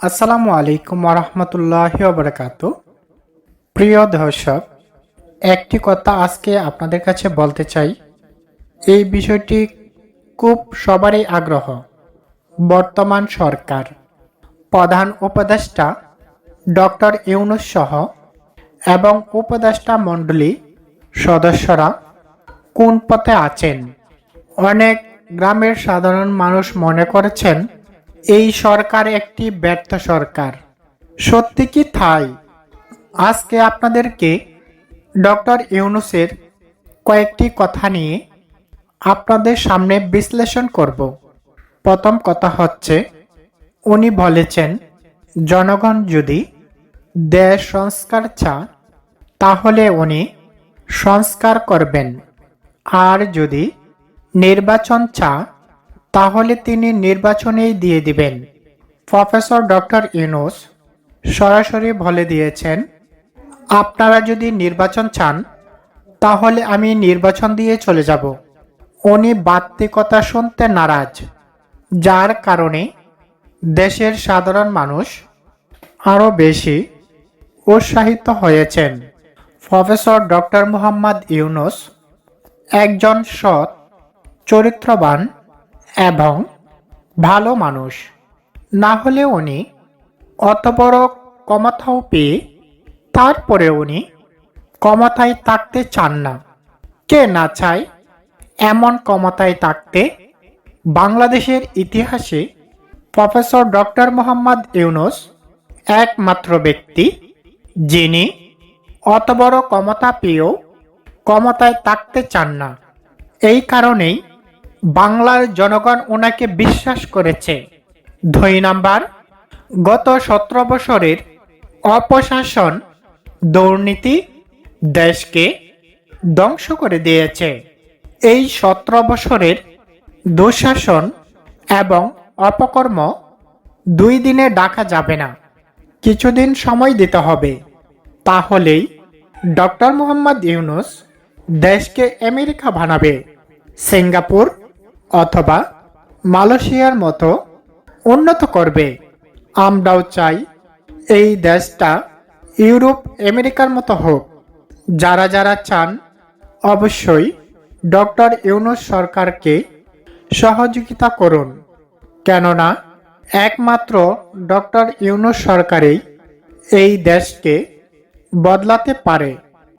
আসসালামু আলাইকুম ওরহমতুল্লাহি ওয়াবারাকাতু। প্রিয় দর্শক, একটি কথা আজকে আপনাদের কাছে বলতে চাই। এই বিষয়টি খুব সবারই আগ্রহ। বর্তমান সরকার প্রধান উপদেষ্টা ডক্টর ইউনূস সহ এবং উপদেষ্টা মণ্ডলী সদস্যরা কোন পথে আছেন? অনেক গ্রামের সাধারণ মানুষ মনে করেছেন এই সরকার একটি ব্যর্থ সরকার। সত্যি কি তাই? আজকে আপনাদেরকে ডক্টর ইউনূসের কয়েকটি কথা নিয়ে আপনাদের সামনে বিশ্লেষণ করব। প্রথম কথা হচ্ছে, উনি বলেছেন জনগণ যদি দেশ সংস্কার চায় তাহলে উনি সংস্কার করবেন, আর যদি নির্বাচন চায় তাহলে তিনি নির্বাচনেই দিয়ে দিবেন। প্রফেসর ডক্টর ইউনূস সরাসরি বলে দিয়েছেন, আপনারা যদি নির্বাচন চান তাহলে আমি নির্বাচন দিয়ে চলে যাব। উনি বাড়তি কথা শুনতে নারাজ, যার কারণে দেশের সাধারণ মানুষ আরও বেশি উৎসাহিত হয়েছেন। প্রফেসর ডক্টর মোহাম্মদ ইউনূস একজন সৎ, চরিত্রবান এবং ভালো মানুষ। না হলে উনি অত বড় ক্ষমতাও পেয়ে তারপরে উনি ক্ষমতায় থাকতে চান না। কে না চায় এমন ক্ষমতায় থাকতে? বাংলাদেশের ইতিহাসে প্রফেসর ডক্টর মোহাম্মদ ইউনূস একমাত্র ব্যক্তি যিনি অত বড় ক্ষমতা পেয়েও ক্ষমতায় থাকতে চান না। এই কারণেই বাংলার জনগণ ওনাকে বিশ্বাস করেছে। 2 নাম্বার, গত 17 বছরের অপশাসন, দুর্নীতি দেশকে ধ্বংস করে দিয়েছে। এই 17 বছরের দুঃশাসন এবং অপকর্ম 2 দিনে ঢাকা যাবে না, কিছুদিন সময় দিতে হবে। তাহলেই ডক্টর মোহাম্মদ ইউনূস দেশকে আমেরিকা বানাবে, সিঙ্গাপুর অথবা মালয়েশিয়ার মতো উন্নত করবে। আমরাও চাই এই দেশটা ইউরোপ আমেরিকার মতো হোক। যারা যারা চান অবশ্যই ডক্টর ইউনূস সরকারকে সহযোগিতা করুন, কেননা একমাত্র ডক্টর ইউনূস সরকারই এই দেশকে বদলাতে পারে।